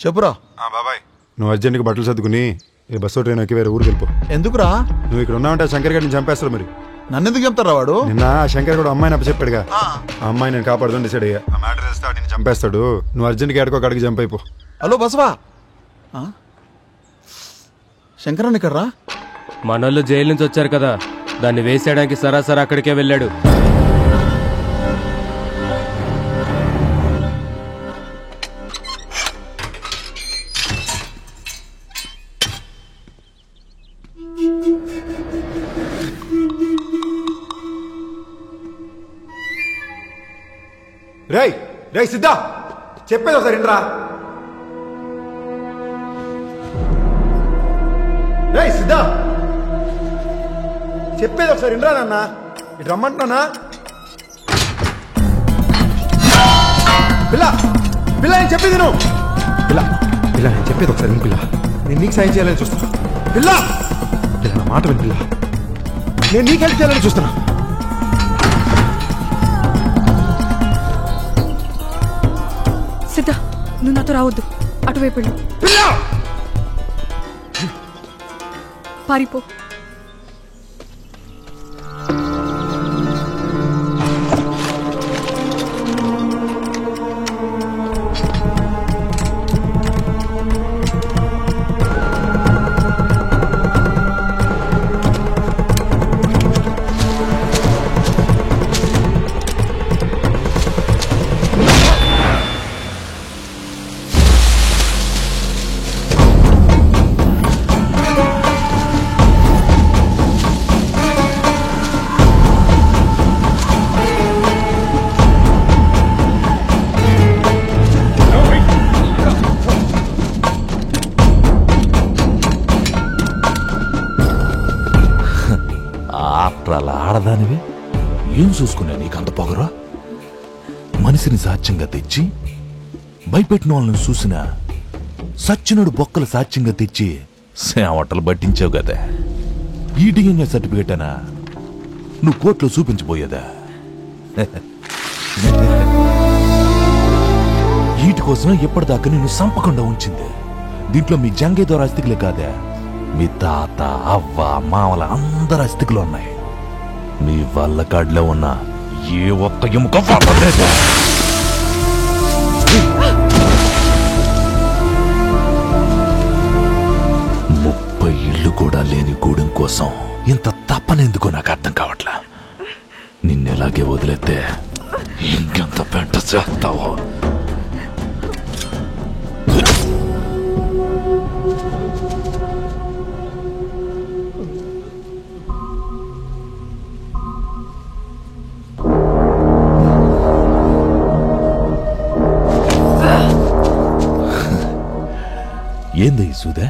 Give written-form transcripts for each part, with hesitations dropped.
చెప్పురా. బాబాయ్ నువ్వు అర్జెంట్గా బట్టలు సర్దుకుని ఏ బస్సు ట్రైన్ ఎక్కి వేరే ఊరికి వెళ్ళిపో. ఎందుకురా? నువ్వు ఇక్కడ ఉన్నావంటే శంకర్ గారిని చంపేస్తాడు. మరి నన్ను ఎందుకు చెప్తారా? వాడు నిన్న శంకర్ కూడా అమ్మాయిని అప్పచెప్పాడుగా. ఆ అమ్మాయి నేను కాపాడుదని డిసైడ్ అయ్యా. చంపేస్తాడు. నువ్వు అర్జెంట్గా ఎక్కడికో అక్కడికి జంప్ అయిపో. హలో బసవా, శంకరన్ ఇక్కడ రా. మనోళ్ళు జైలు నుంచి వచ్చారు కదా, దాన్ని వేసేయడానికి సరాసరి అక్కడికే వెళ్ళాడు. రేయ్ రేయ్ సిద్ధా, చెప్పేది ఒకసారి ఇంట్రా. రేయ్ సిద్ధా, చెప్పేది ఒకసారి ఇంట్రా నాన్న. ఇటు రమ్మంటున్నానా? పిల్ల పిల్ల నేను చెప్పేది నువ్వు. పిల్ల పిల్ల నేను చెప్పేది ఒకసారి విను. పిల్ల నేను నీకు సాయం చేయాలని చూస్తున్నా. పిల్ల పిల్ల నా మాట విను. పిల్ల నేను నీకు హెల్ప్ చేయాలని చూస్తున్నా. సిద్ధా, నువ్వు నాతో రావద్దు. అటువైపు వెళ్ళు. పారిపో. ఆడదానివి ఏం చూసుకున్నా నీకంత పొగరా? మనిషిని సాక్ష్యంగా తెచ్చి భయపెట్టిన వాళ్ళని చూసినా సచ్చినుడు బొక్కలు సాక్ష్యంగా తెచ్చి సేవటలు పట్టించావు కదా. ఈ డిఎన్ఏ సర్టిఫికెట్ అనా నువ్వు కోర్టులో చూపించబోయేదా? వీటి కోసం ఎప్పటిదాకా నిన్ను సంపకుండా ఉంచింది. దీంట్లో మీ జంగేదోర అస్థికులే కాదా, మీ తాత అవ్వ మామల అందరు అస్థికులు ఉన్నాయి. నీ వల్ల కాడ్లో ఉన్న ఏ ఒక్క ఎముక లేదు. 30 ఇళ్ళు కూడా లేని గూడెం కోసం ఇంత తప్పనెందుకో నాకు అర్థం కావట్లా. నిన్నెలాగే వదిలేస్తే ఇంకెంత పెంట చేస్తావో. ఏందే ఈ సూదే?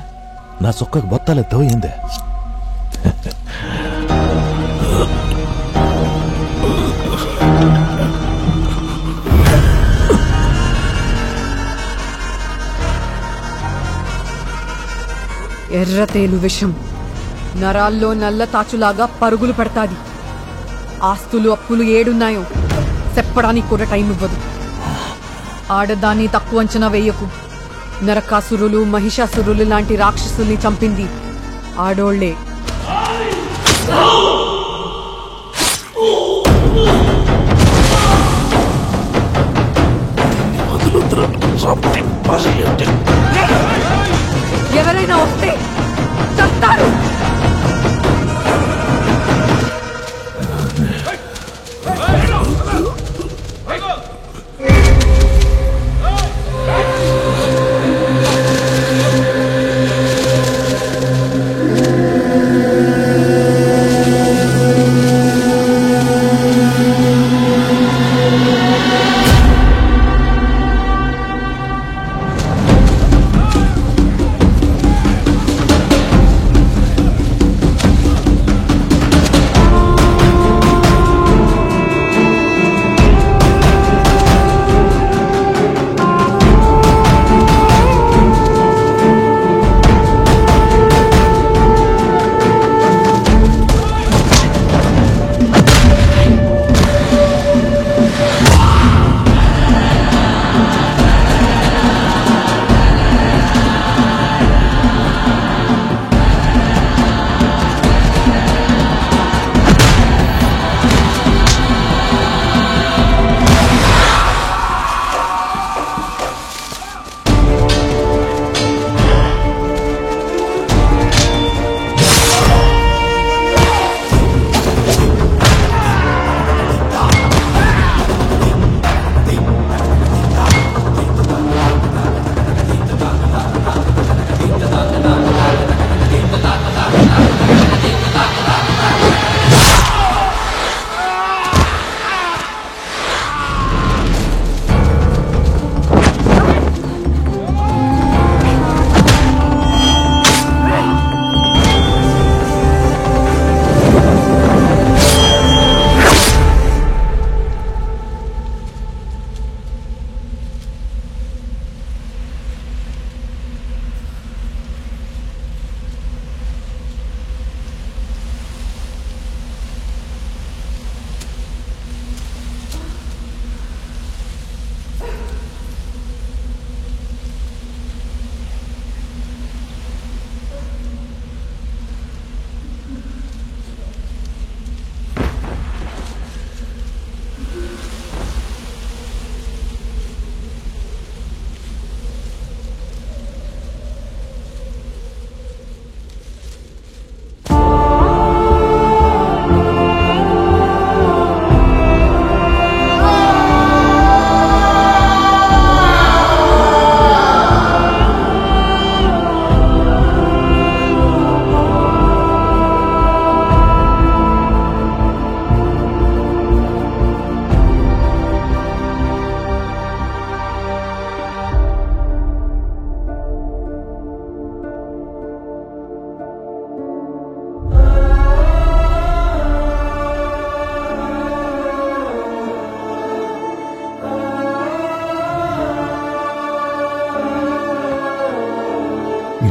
నా సొక్కకు బొత్తాలెత్తావు ఏందే? ఎర్రతేలు విషం నరాల్లో నల్ల తాచులాగా పరుగులు పెడతాది. ఆస్తులు అప్పులు ఏడున్నాయో చెప్పడానికి కూడా టైం ఇవ్వదు. ఆడదాన్ని తక్కువ అంచనా వేయకు. నరకాసురులు మహిషాసురులు లాంటి రాక్షసుల్ని చంపింది ఆడోళ్లే. ఎవరైనా వస్తే చస్తారు.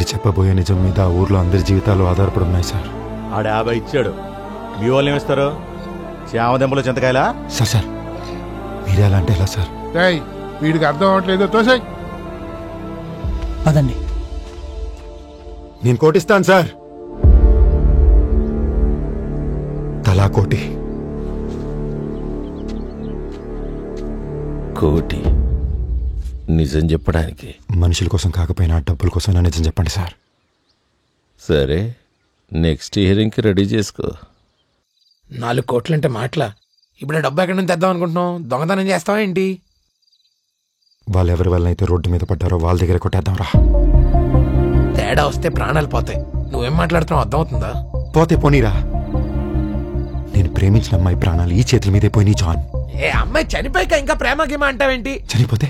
చెప్పబోయే నిజం మీద ఆ ఊర్లో అందరి జీవితాలు ఆధారపడి ఉన్నాయి సార్. ఆడ 50 ఇచ్చాడు. మీ వాళ్ళు ఏమిస్తారు? చామదెంపలు చింతకాయలా? సార్ మీరే అలా అంటే ఎలా సార్? వీడికి అర్థం అవ్వట్లేదు. తోసాయి పదండి. నేను కోటిస్తాను సార్, తలా కోటి. కోటి నిజం చెప్పడానికి? మనుషుల కోసం కాకపోయినా డబ్బుల కోసం నా నిజం చెప్పండి సార్. సరే, నెక్స్ట్ హియరింగ్కి రెడీ చేసుకో. 4 కోట్లంటే మాటలా? ఇప్పుడు డబ్బు ఎక్కడి నుంచి తెద్దాం అనుకుంటున్నాం? దొంగతనం చేస్తావా ఏంటి? వాళ్ళు ఎవరి వల్ల అయితే రోడ్డు మీద పడ్డారో వాళ్ళ దగ్గర కొట్టేద్దాం రా. తేడా వస్తే ప్రాణాలు పోతాయి. నువ్వేం మాట్లాడుతున్నావు అర్థమవుతుందా? పోతే పోనీరా, నేను ప్రేమించిన అమ్మాయి ప్రాణాలు ఈ చేతుల మీదే పోయి జాన్. ఏ అమ్మాయి చనిపోయాక ఇంకా ప్రేమ గేమ అంటావేంటి? చనిపోతే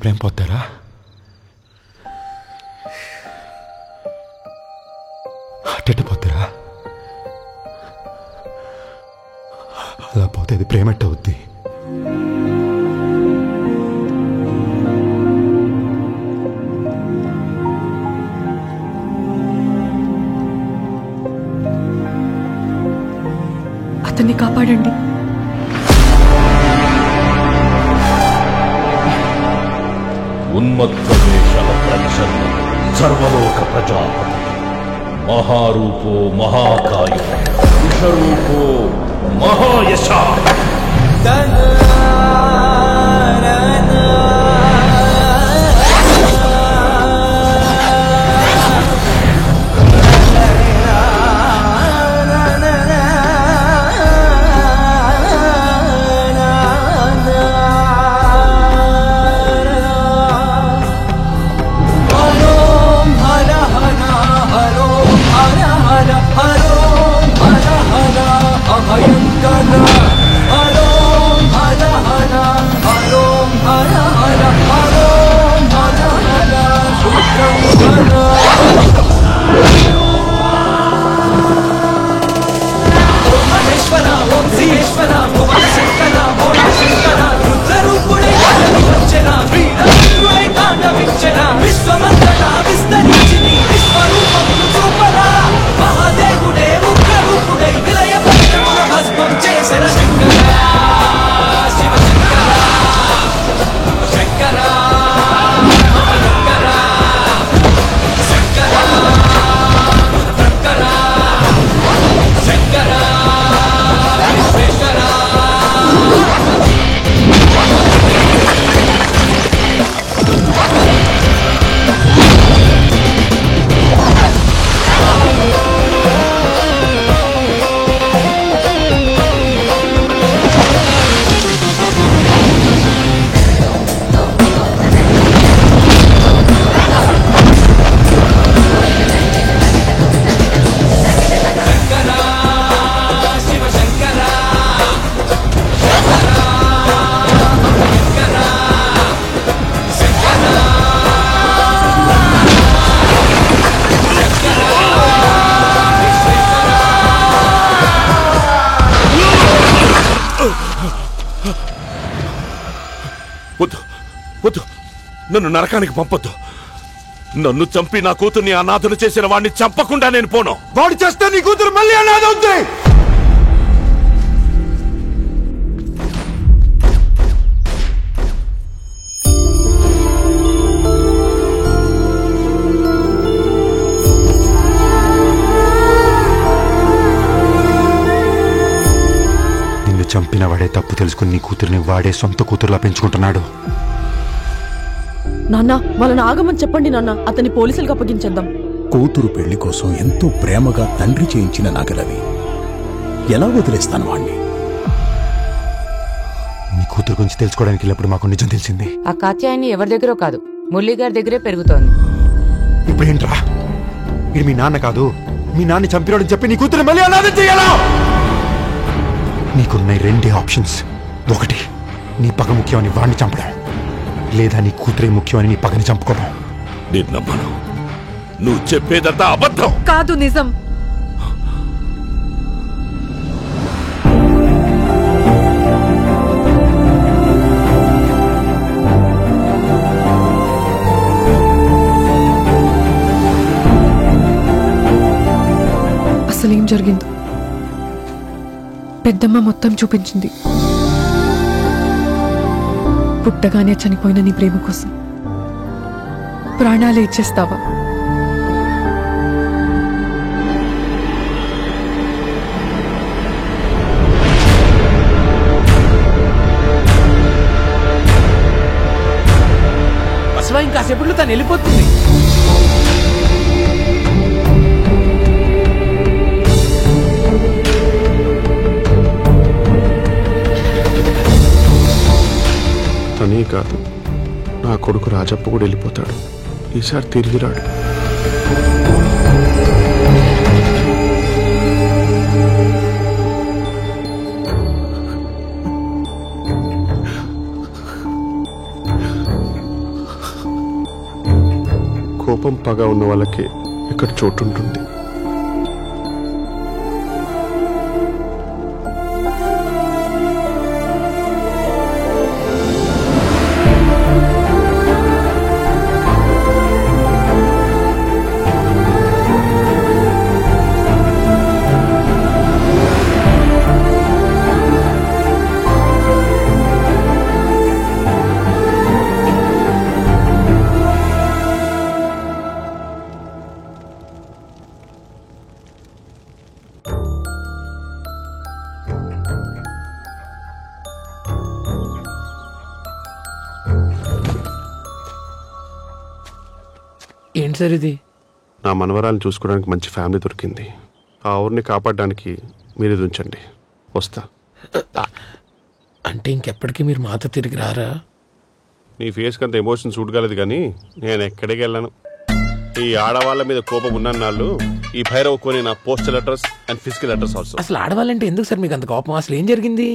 ప్రేమ పోతారా? అట్టెట్ట పోతారా? అలా పోతే అది ప్రేమ ఎట్ట అవుద్ది? అతన్ని కాపాడండి. ఉన్మత్తవేషల ప్రచన్న సర్వలోక ప్రజాపతి మహారూపో మహాకాయ విషరూపో మహాయశ. వద్దు వద్దు, నన్ను నరకానికి పంపొద్దు. నన్ను చంపి నా కూతుర్ని అనాథను చేసిన వాడిని చంపకుండా నేను పోను. వాడు చేస్తే నీ కూతురు మళ్ళీ అనాథవుద్ది. నిన్ను చంపిన వాడే తప్పు తెలుసుకుని నీ కూతురిని వాడే సొంత కూతురులా పెంచుకుంటున్నాడు. నాన్న వాళ్ళని ఆగమని చెప్పండి నాన్న, అతన్ని పోలీసులకు అప్పగించేద్దాం. కూతురు పెళ్లి కోసం ఎంతో ప్రేమగా తండ్రి చేయించిన నగలవి, ఎలా వదిలేస్తాను వాణ్ణి? నీ కూతురు గురించి తెలుసుకోవడానికి వెళ్ళినప్పుడు మాకు నిజం తెలిసింది. ఆ కాత్యాయని ఎవరి దగ్గర కాదు, మురళి గారి దగ్గరే పెరుగుతోంది. ఇప్పుడేంట్రా, ఇది మీ నాన్న కాదు, మీ నాన్న చంపినాడని చెప్పి నీ కూతురు మళ్ళీ అనాథ చేయాలా? నీకున్నాయి 2 ఆప్షన్స్. ఒకటి, నీ పగ ముఖ్యమని వాడిని చంపడం, లేదా నీ కూతురే ముఖ్యమని నీ పగని చంపుకోవడం. నేను నమ్మను. నువ్వు చెప్పేదంతా అబద్ధం. కాదు, నిజం. పెద్దమ్మ మొత్తం చూపించింది. పుట్టగానే చనిపోయిన నీ ప్రేమ కోసం ప్రాణాలే ఇచ్చేస్తావా? బసవా ఇంకాసేపట్లో తను వెళ్ళిపోతుంది. తనే కాదు, నా కొడుకు రాజప్ప కూడా వెళ్ళిపోతాడు. ఈసారి తిరిగి రాడు. కోపం పగ ఉన్న వాళ్ళకి ఇక్కడ చోటు ఉంటుంది. ఏంటి సార్ ఇది? నా మనవరాలను చూసుకోవడానికి మంచి ఫ్యామిలీ దొరికింది. ఆ ఊరిని కాపాడడానికి మీరు ఇది ఉంచండి. వస్తా. అంటే ఇంకెప్పటికీ మీరు మాతో తిరిగి రారా? నీ ఫేస్కి అంత ఎమోషన్ సూట్ కాలేదు, కానీ నేను ఎక్కడికి వెళ్ళాను. ఈ ఆడవాళ్ళ మీద కోపం ఉన్నన్నాళ్ళు ఈ భైరవ్ కొని నా postal address and physical address also. అసలు ఆడవాళ్ళంటే ఎందుకు సార్ మీకు అంత కోపం? అసలు ఏం జరిగింది?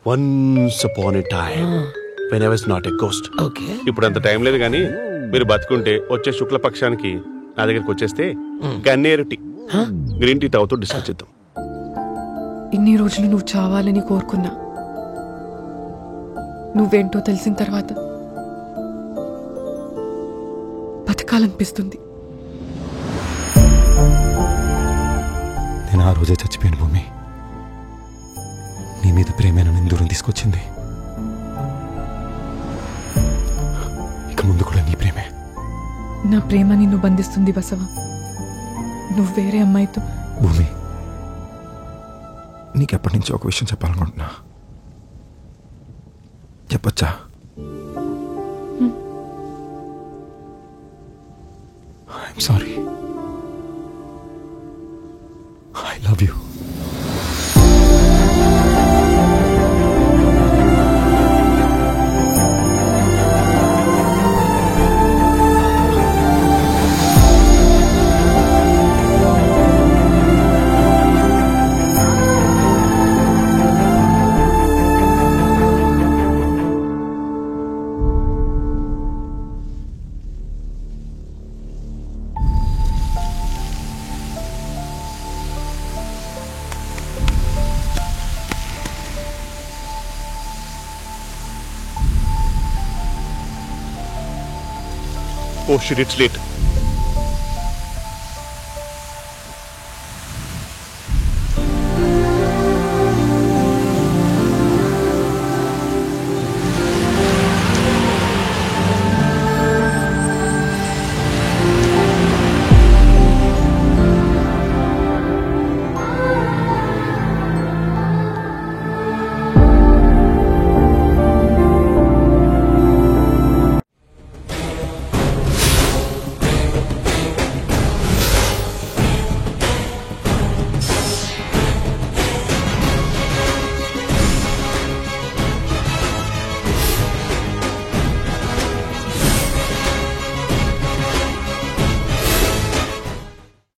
Once upon a time when I was not a ghost. Okay, ఇప్పుడు అంత టైం లేదు, కానీ మీరు బతుకుంటే వచ్చే శుక్లపక్షానికి నా దగ్గరికి వచ్చేస్తే గన్నేరు టీ, గ్రీన్ టీ తాగుతూ డిస్కస్ చేద్దాం. ఇన్ని రోజులు నువ్వు చావాలని కోరుకున్నా. నువ్వేంటో తెలిసిన తర్వాత బతకాలనిపిస్తుంది. నేను ఆ రోజే చచ్చిపోయాను భూమి. నీ మీద ప్రేమ నన్ను దూరం తీసుకొచ్చింది. ఇక ముందు కూడా నీ ప్రేమే. నా ప్రేమ నిన్ను బంధిస్తుంది బసవ. నువ్వు వేరే అమ్మాయితో. భూమి, నీకెప్పటి నుంచి ఒక విషయం చెప్పాలనుకుంటున్నా. చెప్పచ్చా? I'm sorry. I love you. Oh shit, it's late.